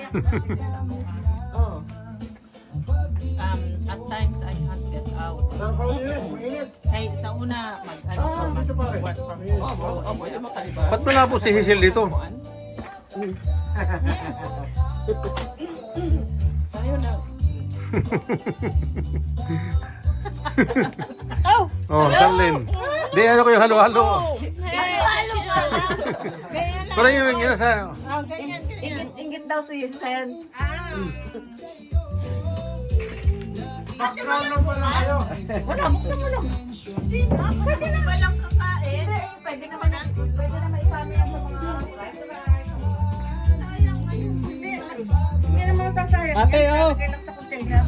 Oh. At times I can't get out. Hey, sa una, work from home. Oh, pwede makalibang. Ba't wala po si Hazel dito? Tayo na. Oh, Darlene. Di, ano kayo, halo-halo. Parang yung yun sa... Ingit daw si Sen. Wala, buksan mo lang. Pwede na walang kakain. Pwede naman isama yan sa mga Hindi naman masasayang. Ate, oh. Lagay lang sa container.